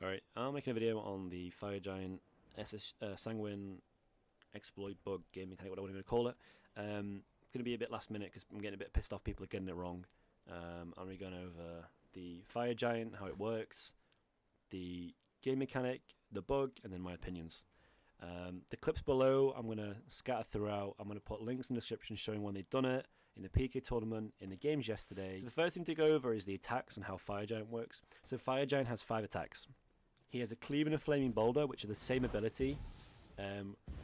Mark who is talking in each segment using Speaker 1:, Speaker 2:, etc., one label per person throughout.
Speaker 1: Alright, I'm making a video on the Fire Giant Sanguine exploit bug game mechanic, whatever you want to call it. It's going to be a bit last minute because I'm getting a bit pissed off people are getting it wrong. I'm going to be going over the Fire Giant, how it works, the game mechanic, the bug, and then my opinions. The clips below I'm going to scatter throughout. I'm going to put links in the description showing when they've done it, in the PK tournament, in the games yesterday. So the first thing to go over is the attacks and how Fire Giant works. So Fire Giant has 5 attacks. He has a Cleave and a Flaming Boulder, which are the same ability.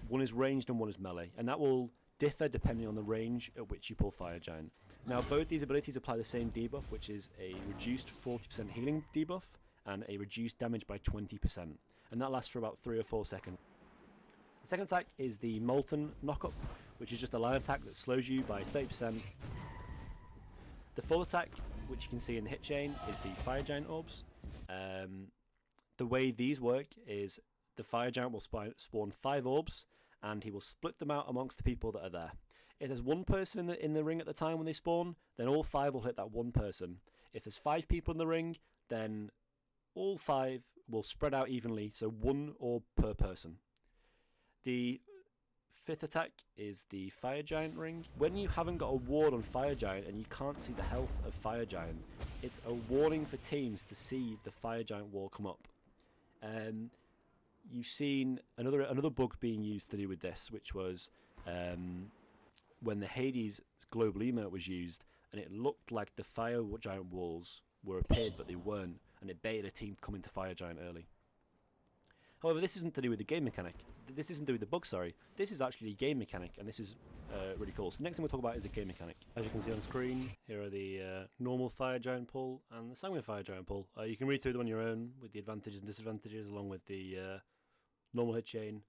Speaker 1: One is ranged and one is melee, and that will differ depending on the range at which you pull Fire Giant. Now both these abilities apply the same debuff, which is a reduced 40% healing debuff and a reduced damage by 20%, and that lasts for about 3 or 4 seconds. The second attack is the Molten Knockup, which is just a line attack that slows you by 30%. The full attack, which you can see in the hit chain, is the Fire Giant Orbs. The way these work is the Fire Giant will spawn 5 orbs, and he will split them out amongst the people that are there. If there's one person in the ring at the time when they spawn, then all 5 will hit that one person. If there's 5 people in the ring, then all 5 will spread out evenly, so 1 orb per person. The fifth attack is the Fire Giant Ring. When you haven't got a ward on Fire Giant and you can't see the health of Fire Giant, it's a warning for teams to see the Fire Giant wall come up. You've seen another bug being used to do with this, which was when the Hades global emote was used, and it looked like the Fire Giant walls were appeared, but they weren't, and it baited a team to come into Fire Giant early. However, this isn't to do with the game mechanic. This isn't to do with the bug, sorry. This is actually a game mechanic, and this is really cool. So the next thing we'll talk about is the game mechanic. As you can see on screen, here are the normal Fire Giant pull and the Sanguine Fire Giant pull. You can read through them on your own with the advantages and disadvantages, along with the normal hit chain.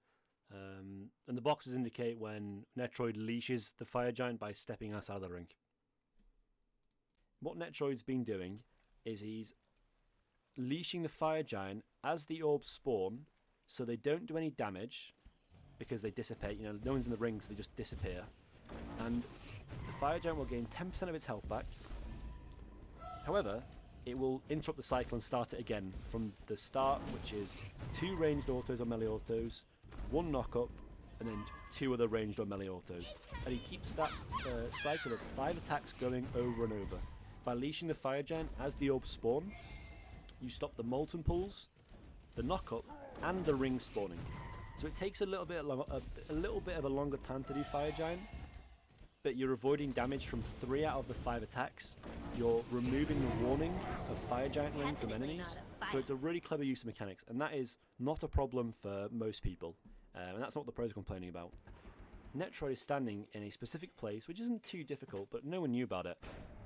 Speaker 1: And the boxes indicate when Netroid leashes the Fire Giant by stepping outside of the ring. What Netroid's been doing is he's leashing the Fire Giant as the orbs spawn, so they don't do any damage because they dissipate. You know, no one's in the ring, so they just disappear. And the Fire Giant will gain 10% of its health back. However, it will interrupt the cycle and start it again from the start, which is 2 ranged autos or melee autos, 1 knockup, and then 2 other ranged or melee autos. And he keeps that cycle of 5 attacks going over and over. By leashing the Fire Giant as the orbs spawn, you stop the molten pulls, the knockup, and the ring spawning. So it takes a little bit of a longer time to do Fire Giant, but you're avoiding damage from 3 out of the 5 attacks. You're removing the warning of Fire Giant ring from enemies. So it's a really clever use of mechanics, and that is not a problem for most people. And that's not what the pros are complaining about. Netroid is standing in a specific place, which isn't too difficult, but no one knew about it.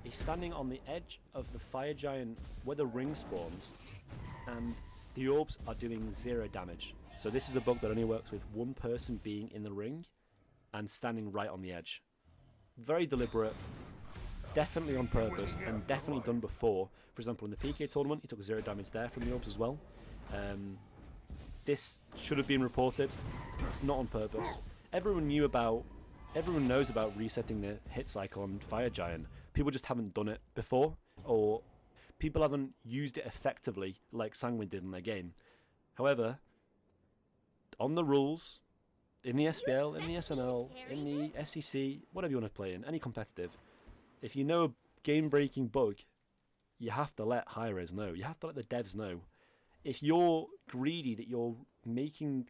Speaker 1: He's standing on the edge of the Fire Giant where the ring spawns, and the orbs are doing 0 damage. So this is a bug that only works with one person being in the ring and standing right on the edge. Very deliberate, definitely on purpose, and definitely done before. For example, in the PK tournament, he took 0 damage there from the orbs as well. This should have been reported. It's not on purpose. Everyone knows about resetting the hit cycle on Fire Giant. People just haven't done it before, or people haven't used it effectively like Sanguine did in their game. However, on the rules, in the SPL, in the SNL, in the SEC, whatever you want to play in, any competitive, if you know a game-breaking bug, you have to let Hi-Rez know. You have to let the devs know. If you're greedy that you're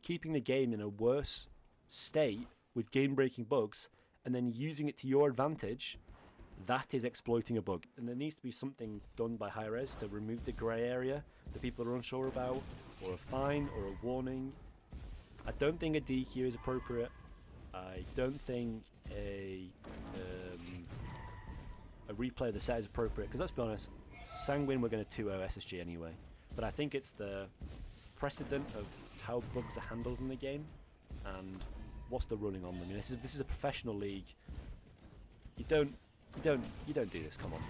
Speaker 1: keeping the game in a worse state with game-breaking bugs and then using it to your advantage, that is exploiting a bug. And there needs to be something done by Hi-Rez to remove the grey area that people are unsure about, or a fine, or a warning. I don't think a DQ is appropriate. I don't think a replay of the set is appropriate, because let's be honest, Sanguine we're going to 2-0 SSG anyway. But I think it's the precedent of how bugs are handled in the game and what's the ruling on them. I mean, this is a professional league. You don't do this, come on.